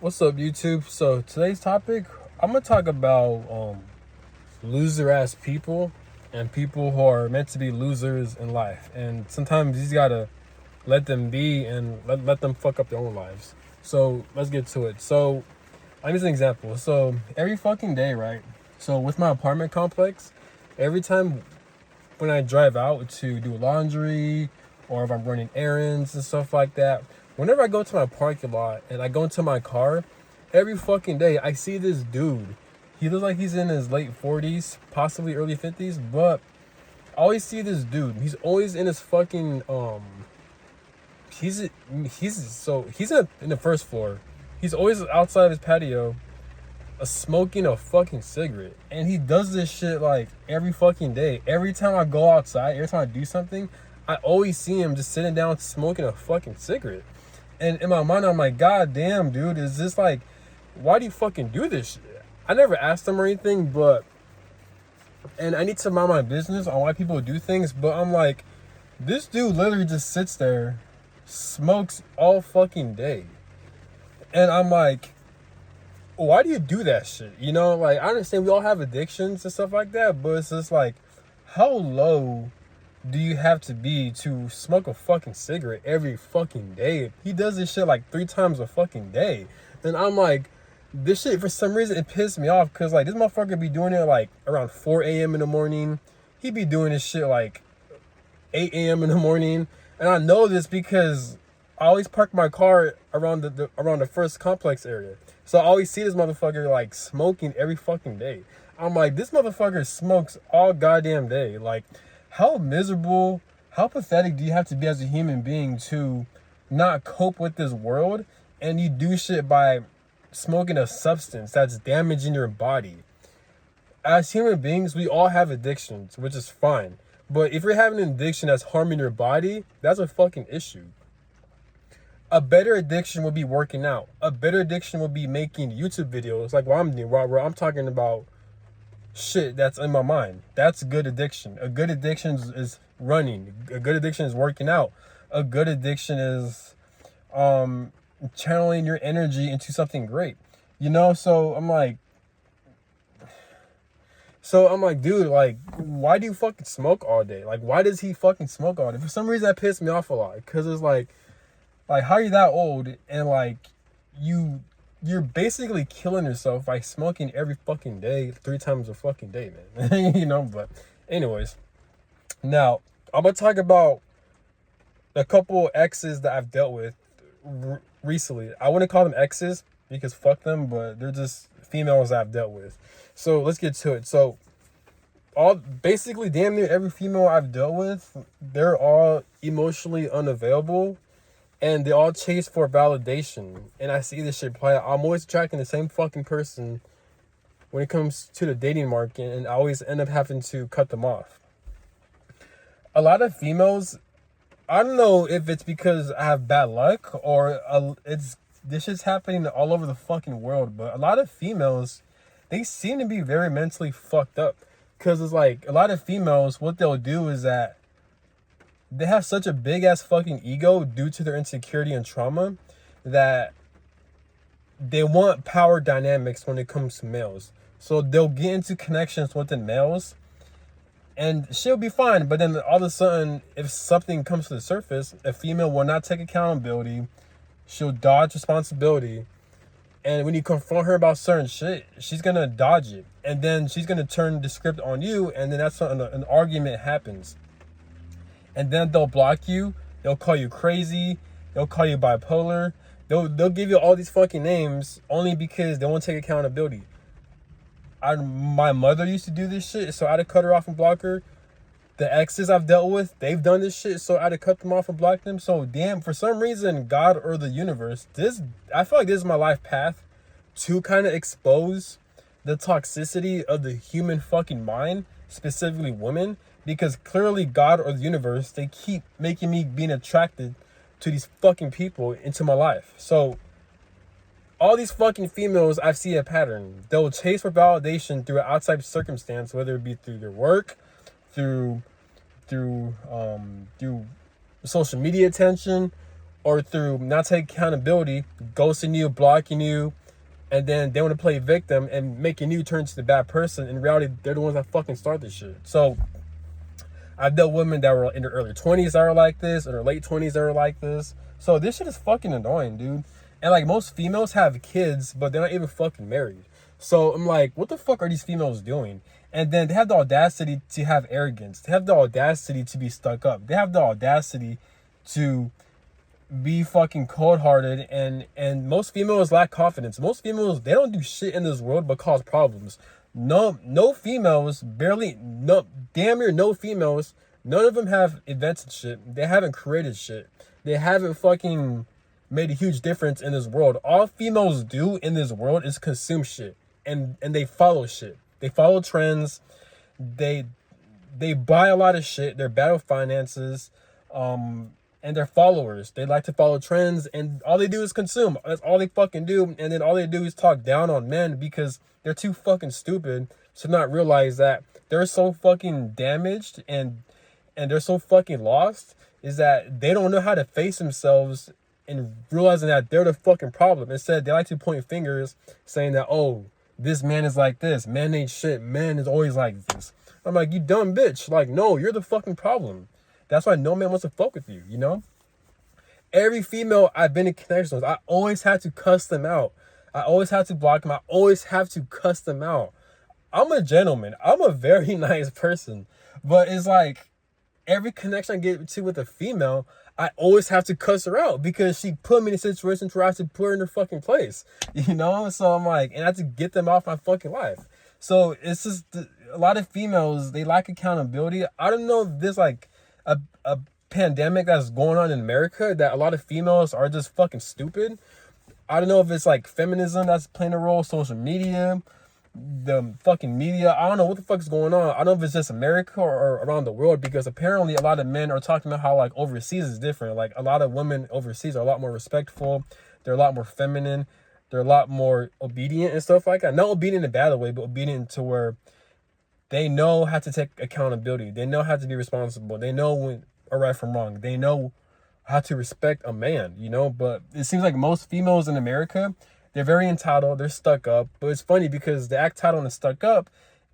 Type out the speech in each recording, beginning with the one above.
What's up, YouTube? So today's topic, I'm gonna talk about loser ass people and people who are meant to be losers in life. And sometimes you just gotta let them be and let them fuck up their own lives. So let's get to it. So I'm just an example. So every fucking day, right? So with my apartment complex, every time when I drive out to do laundry or if I'm running errands and stuff like that, whenever I go to my parking lot and I go into my car, every fucking day I see this dude. He looks like he's in his late 40s, possibly early 50s, but I always see this dude. He's always in his fucking he's in the first floor. He's always outside of his patio smoking a fucking cigarette. And he does this shit like every fucking day. Every time I go outside, every time I do something, I always see him just sitting down smoking a fucking cigarette. And in my mind, I'm like, God damn, dude, is this like, why do you fucking do this shit? I never asked him or anything, but, and I need to mind my business on why people do things, but I'm like, this dude literally just sits there, smokes all fucking day. And I'm like, why do you do that shit? You know, like, I understand we all have addictions and stuff like that, but it's just like, how low do you have to be to smoke a fucking cigarette every fucking day? He does this shit like 3 times a fucking day. And I'm like, this shit, for some reason, it pissed me off because, like, this motherfucker be doing it like around 4 a.m. in the morning. He be doing this shit like 8 a.m. in the morning. And I know this because I always park my car around the first complex area. So I always see this motherfucker like smoking every fucking day. I'm like, this motherfucker smokes all goddamn day. Like, how miserable, how pathetic do you have to be as a human being to not cope with this world and you do shit by smoking a substance that's damaging your body? As human beings, we all have addictions, which is fine. But if you're having an addiction that's harming your body, that's a fucking issue. A better addiction would be working out. A better addiction would be making YouTube videos like what I'm doing, where I'm talking about shit that's in my mind. That's good addiction. A good addiction is running. A good addiction is working out. A good addiction is channeling your energy into something great. You know, so I'm like, dude, like, why do you fucking smoke all day? Like, why does he fucking smoke all day? For some reason that pissed me off a lot. Cause it's like, how are you that old and like you're basically killing yourself by smoking every fucking day, 3 times a fucking day, man. You know, but anyways, now I'm gonna talk about a couple exes that I've dealt with recently. I wouldn't call them exes because fuck them, but they're just females I've dealt with. So let's get to it. So all basically damn near every female I've dealt with, they're all emotionally unavailable and they all chase for validation. And I see this shit play out. I'm always attracting the same fucking person when it comes to the dating market, and I always end up having to cut them off. A lot of females, I don't know if it's because I have bad luck or it's this shit's happening all over the fucking world, but a lot of females, they seem to be very mentally fucked up. Because it's like, a lot of females, what they'll do is that they have such a big ass fucking ego due to their insecurity and trauma that they want power dynamics when it comes to males. So they'll get into connections with the males and she'll be fine. But then all of a sudden, if something comes to the surface, a female will not take accountability. She'll dodge responsibility. And when you confront her about certain shit, she's going to dodge it. And then she's going to turn the script on you. And then that's when an argument happens. And then they'll block you. They'll call you crazy. They'll call you bipolar. They'll give you all these fucking names only because they won't take accountability. My mother used to do this shit, so I had to cut her off and block her. The exes I've dealt with, they've done this shit, so I had to cut them off and block them. So damn, for some reason, God or the universe, I feel like this is my life path to kind of expose the toxicity of the human fucking mind, specifically women, because clearly God or the universe, they keep making me being attracted to these fucking people into my life. So all these fucking females, I see a pattern. They'll chase for validation through an outside circumstance, whether it be through their work, through social media attention, or through not taking accountability, ghosting you, blocking you, and then they want to play victim and making you turn to the bad person. In reality, they're the ones that fucking start this shit. So I've dealt with women that were in their early 20s that are like this, or their late 20s that are like this. So this shit is fucking annoying, dude. And like most females have kids, but they're not even fucking married. So I'm like, what the fuck are these females doing? And then they have the audacity to have arrogance. They have the audacity to be stuck up. They have the audacity to be fucking cold-hearted, and most females lack confidence. Most females, they don't do shit in this world but cause problems. No females, barely, no, damn near no females, none of them have invented shit. They haven't created shit. They haven't fucking made a huge difference in this world. All females do in this world is consume shit, and they follow shit. They follow trends. They buy a lot of shit. They're bad with finances. And they're followers. They like to follow trends, and all they do is consume. That's all they fucking do. And then all they do is talk down on men because they're too fucking stupid to not realize that they're so fucking damaged and they're so fucking lost, is that they don't know how to face themselves and realizing that they're the fucking problem. Instead, they like to point fingers saying that, oh, this man is like this. Man ain't shit. Man is always like this. I'm like, you dumb bitch. Like, no, you're the fucking problem. That's why no man wants to fuck with you, you know? Every female I've been in connections with, I always had to cuss them out. I always had to block them. I always have to cuss them out. I'm a gentleman. I'm a very nice person. But it's like, every connection I get to with a female, I always have to cuss her out because she put me in a situation where I have to put her in her fucking place, you know? So I'm like, and I have to get them off my fucking life. So it's just, a lot of females, they lack accountability. I don't know if there's like a pandemic that's going on in America that a lot of females are just fucking stupid. I don't know if it's like feminism that's playing a role, social media, the fucking media. I don't know what the fuck is going on. I don't know if it's just America or around the world, because apparently a lot of men are talking about how like overseas is different. Like a lot of women overseas are a lot more respectful. They're a lot more feminine. They're a lot more obedient and stuff like that. Not obedient in a bad way, but obedient to where they know how to take accountability. They know how to be responsible. They know when right from wrong. They know how to respect a man, you know? But it seems like most females in America, they're very entitled. They're stuck up. But it's funny because they act entitled and stuck up,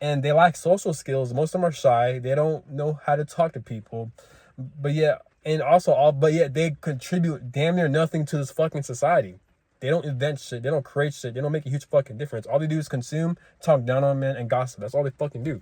and they lack social skills. Most of them are shy. They don't know how to talk to people. But yeah, and also but yet they contribute damn near nothing to this fucking society. They don't invent shit. They don't create shit. They don't make a huge fucking difference. All they do is consume, talk down on men, and gossip. That's all they fucking do.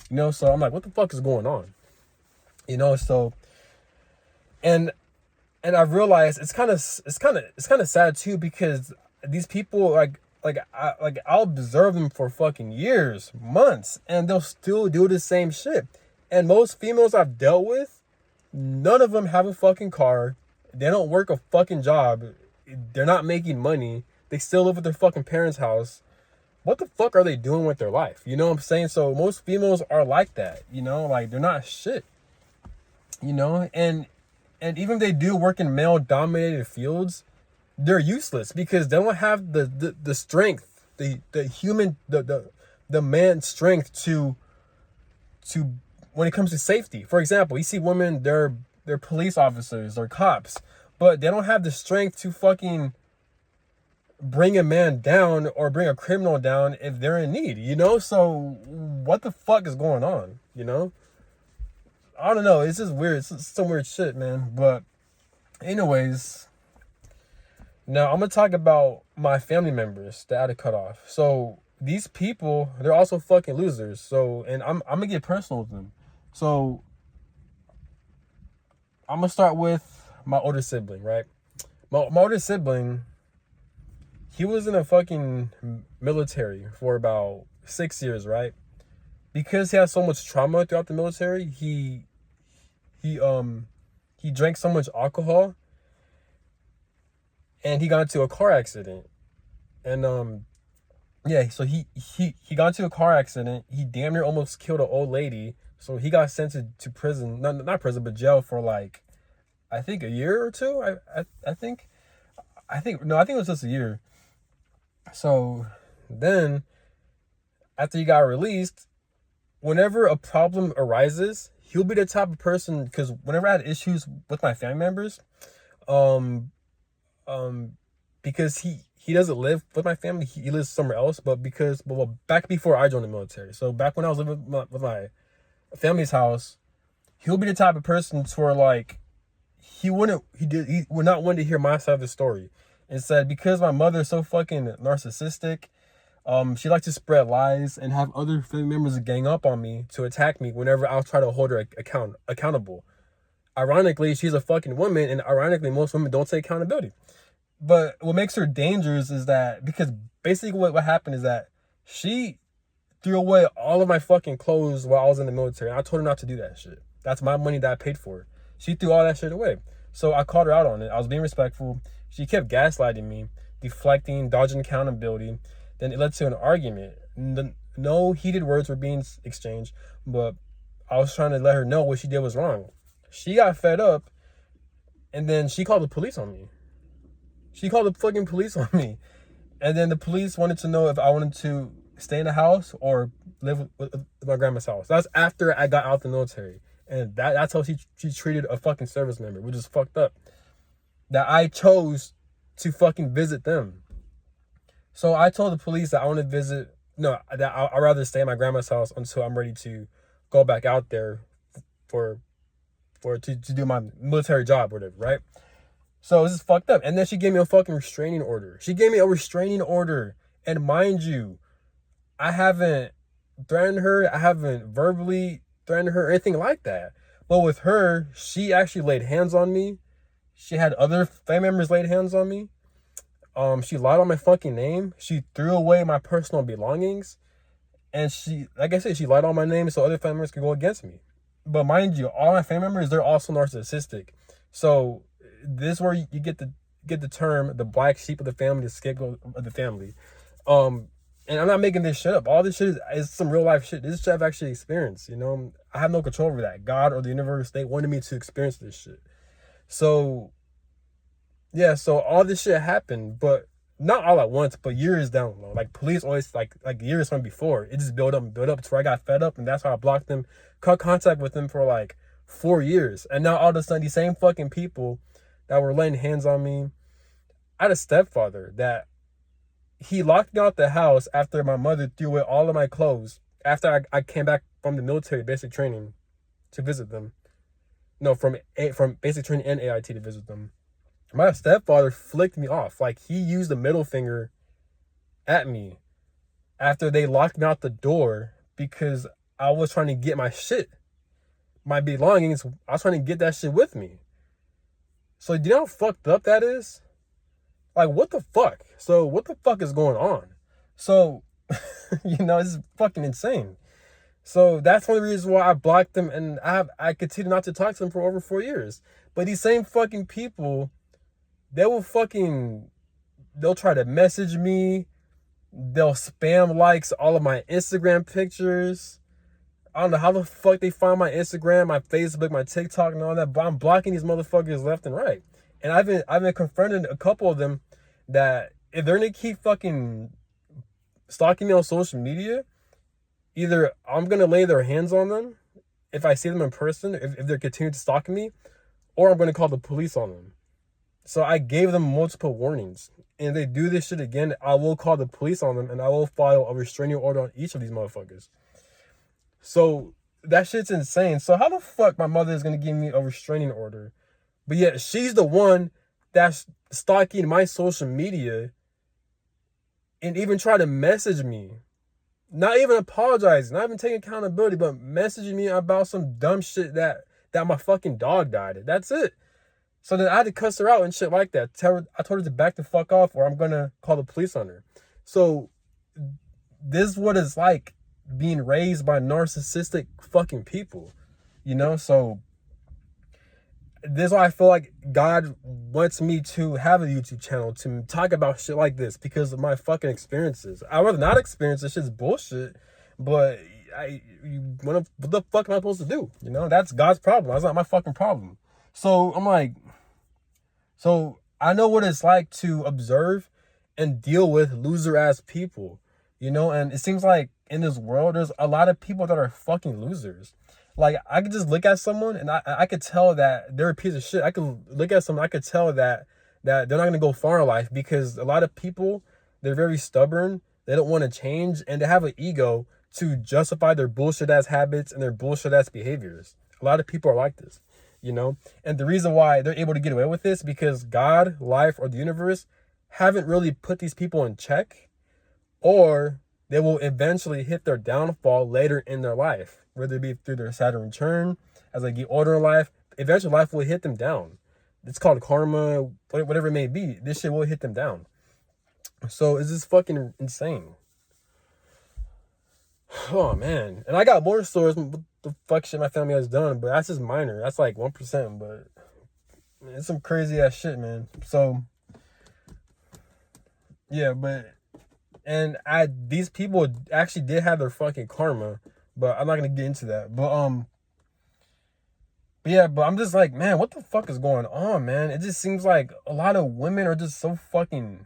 You know, so I'm like, what the fuck is going on? You know, so and I've realized it's kind of sad too, because these people I'll observe them for fucking years, months, and they'll still do the same shit. And most females I've dealt with, none of them have a fucking car. They don't work a fucking job. They're not making money. They still live at their fucking parents' house. What the fuck are they doing with their life? You know what I'm saying? So most females are like that, you know? Like, they're not shit, you know? And even if they do work in male-dominated fields, they're useless because they don't have the strength, the man's strength to when it comes to safety. For example, you see women, they're police officers, they're cops, but they don't have the strength to fucking bring a man down or bring a criminal down if they're in need, you know? So what the fuck is going on, you know? I don't know. It's just weird. It's some weird shit, man. But anyways, now I'm going to talk about my family members that I had to cut off. So these people, they're also fucking losers. So, and I'm going to get personal with them. So I'm going to start with my older sibling, right? My older sibling, he was in a fucking military for about 6 years, right? Because he had so much trauma throughout the military, he drank so much alcohol, and he got into a car accident. And yeah, so he got into a car accident. He damn near almost killed an old lady. So he got sent to prison, not prison, but jail for like, I think a year or two. I think it was just a year. So then after he got released, whenever a problem arises, he'll be the type of person, because whenever I had issues with my family members, Um, um, because he doesn't live with my family. He lives somewhere else. But well, back before I joined the military, so back when I was living with my family's house, he'll be the type of person to where like he would not want to hear my side of the story. And said because my mother is so fucking narcissistic, she likes to spread lies and have other family members gang up on me to attack me whenever I'll try to hold her accountable. Ironically, she's a fucking woman, and ironically, most women don't take accountability. But what makes her dangerous is that because basically what happened is that she threw away all of my fucking clothes while I was in the military. And I told her not to do that shit. That's my money that I paid for. She threw all that shit away. So I called her out on it. I was being respectful. She kept gaslighting me, deflecting, dodging accountability. Then it led to an argument. No heated words were being exchanged, but I was trying to let her know what she did was wrong. She got fed up, and then she called the police on me. She called the fucking police on me. And then the police wanted to know if I wanted to stay in the house or live with my grandma's house. That's after I got out the military. And that's how she treated a fucking service member, which is fucked up. That I chose to fucking visit them. So I told the police that I want to visit, no, that I'd rather stay at my grandma's house until I'm ready to go back out there to do my military job or whatever, right? So this is fucked up. And then she gave me a fucking restraining order. She gave me a restraining order. And mind you, I haven't threatened her. I haven't verbally threatened her or anything like that. But with her, she actually laid hands on me. She had other family members laid hands on me. She lied on my fucking name. She threw away my personal belongings. And she, like I said, she lied on my name so other family members could go against me. But mind you, all my family members, they're also narcissistic. So this is where you get the term the black sheep of the family, the scapegoat of the family. And I'm not making this shit up. All this shit is some real life shit. This shit I've actually experienced, you know. I have no control over that. God or the universe, they wanted me to experience this shit. So yeah, so all this shit happened, but not all at once, but years down the line. Like police always like years from before. It just built up and built up to where I got fed up, and that's how I blocked them, cut contact with them for like 4 years. And now all of a sudden these same fucking people that were laying hands on me. I had a stepfather that he locked me out the house after my mother threw away all of my clothes after I came back from the military basic training to visit them. No, from basic training and AIT to visit them. My stepfather flicked me off. Like, he used the middle finger at me after they locked me out the door because I was trying to get my shit, my belongings. I was trying to get that shit with me. So, do you know how fucked up that is? Like, what the fuck? So, what the fuck is going on? So, you know, it's fucking insane. So, that's one of the reasons why I blocked them, and I continue not to talk to them for over 4 years. But these same fucking people, they'll try to message me. They'll spam likes all of my Instagram pictures. I don't know how the fuck they find my Instagram, my Facebook, my TikTok, and all that. But I'm blocking these motherfuckers left and right. And I've been confronting a couple of them that if they're gonna keep fucking stalking me on social media, either I'm gonna lay their hands on them if I see them in person, if they're continuing to stalk me, or I'm gonna call the police on them. So I gave them multiple warnings. And if they do this shit again, I will call the police on them and I will file a restraining order on each of these motherfuckers. So that shit's insane. So how the fuck my mother is gonna give me a restraining order, but yet she's the one that's stalking my social media and even try to message me, not even apologizing, not even taking accountability, but messaging me about some dumb shit that my fucking dog died. That's it. So then I had to cuss her out and shit like that. I told her to back the fuck off or I'm gonna call the police on her. So this is what it's like being raised by narcissistic fucking people, you know? So this is why I feel like God wants me to have a YouTube channel to talk about shit like this because of my fucking experiences. I would not experience this shit's bullshit, but what the fuck am I supposed to do? You know, that's God's problem. That's not my fucking problem. So I'm like, so I know what it's like to observe and deal with loser ass people, you know, and it seems like in this world, there's a lot of people that are fucking losers. Like, I could just look at someone and I could tell that they're a piece of shit. I could look at someone, I could tell that they're not gonna go far in life, because a lot of people, they're very stubborn. They don't want to change, and they have an ego to justify their bullshit ass habits and their bullshit ass behaviors. A lot of people are like this, you know? And the reason why they're able to get away with this, because God, life, or the universe haven't really put these people in check, or they will eventually hit their downfall later in their life, whether it be through their Saturn return, as they get older in life. Eventually life will hit them down. It's called karma, whatever it may be. This shit will hit them down. So it's just fucking insane. Oh man. And I got more stories what the fuck shit my family has done, but that's just minor. That's like 1%, but it's some crazy ass shit, man. So yeah, but these people actually did have their fucking karma, but I'm not gonna get into that. But yeah, but I'm just like, man, what the fuck is going on, man? It just seems like a lot of women are just so fucking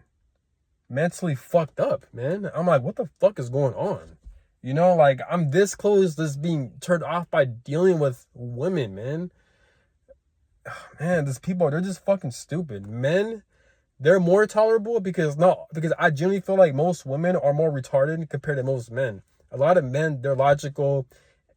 mentally fucked up, man. I'm like, what the fuck is going on? You know, like, I'm this close to just being turned off by dealing with women, man. Man, these people, they're just fucking stupid. Men, they're more tolerable because I genuinely feel like most women are more retarded compared to most men. A lot of men, they're logical,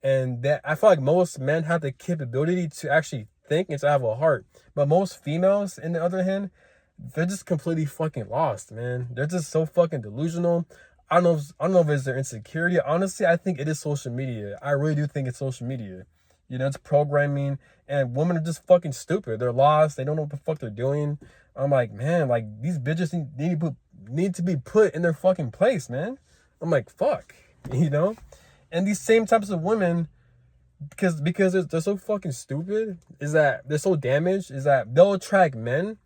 and that I feel like most men have the capability to actually think and to have a heart. But most females, on the other hand, they're just completely fucking lost, man. They're just so fucking delusional. I don't know if it's their insecurity. Honestly, I think it is social media. I really do think it's social media. You know, it's programming, and women are just fucking stupid. They're lost. They don't know what the fuck they're doing. I'm like, man, like, these bitches need to be put in their fucking place, man. I'm like, fuck, you know? And these same types of women, because they're so fucking stupid, is that they're so damaged, is that they'll attract men,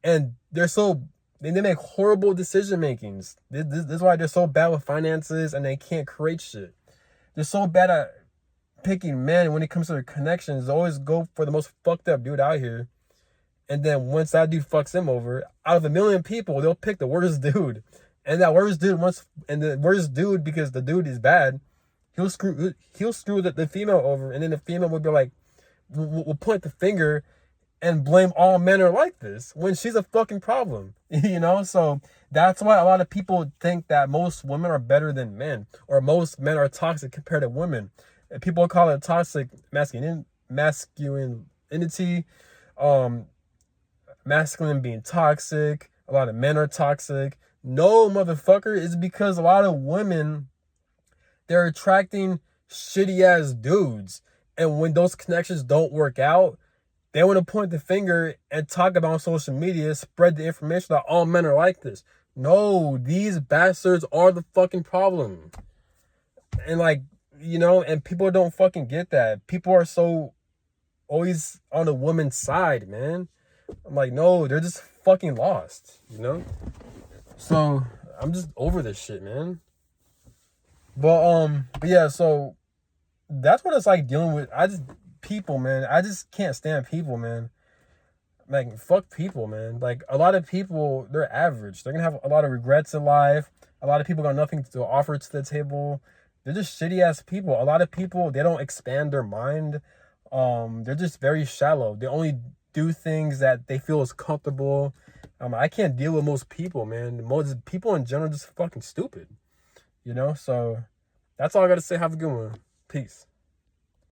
and they make horrible decision makings. This is why they're so bad with finances, and they can't create shit. They're so bad at picking men when it comes to their connections. They always go for the most fucked up dude out here. And then once that dude fucks them over, out of a million people, they'll pick the worst dude. And the worst dude, because the dude is bad, he'll screw the female over, and then the female will be like, will point the finger and blame all men are like this when she's a fucking problem, you know? So that's why a lot of people think that most women are better than men, or most men are toxic compared to women. And people call it toxic masculinity, masculine being toxic. A lot of men are toxic. No, motherfucker, it's because a lot of women, they're attracting shitty ass dudes, and when those connections don't work out, they want to point the finger and talk about on social media, spread the information that all men are like this. No, these bastards are the fucking problem. And like, you know, and people don't fucking get that. People are so always on the woman's side, man. I'm like, no, they're just fucking lost, you know? So I'm just over this shit, man. But yeah, so that's what it's like dealing with people, man. I just can't stand people, man. Like, fuck people, man. Like, a lot of people, they're average. They're gonna have a lot of regrets in life. A lot of people got nothing to offer to the table. They're just shitty ass people. A lot of people, they don't expand their mind. They're just very shallow. They only do things that they feel is comfortable. I can't deal with most people, man. Most people in general are just fucking stupid, you know? So that's all I gotta say. Have a good one. Peace.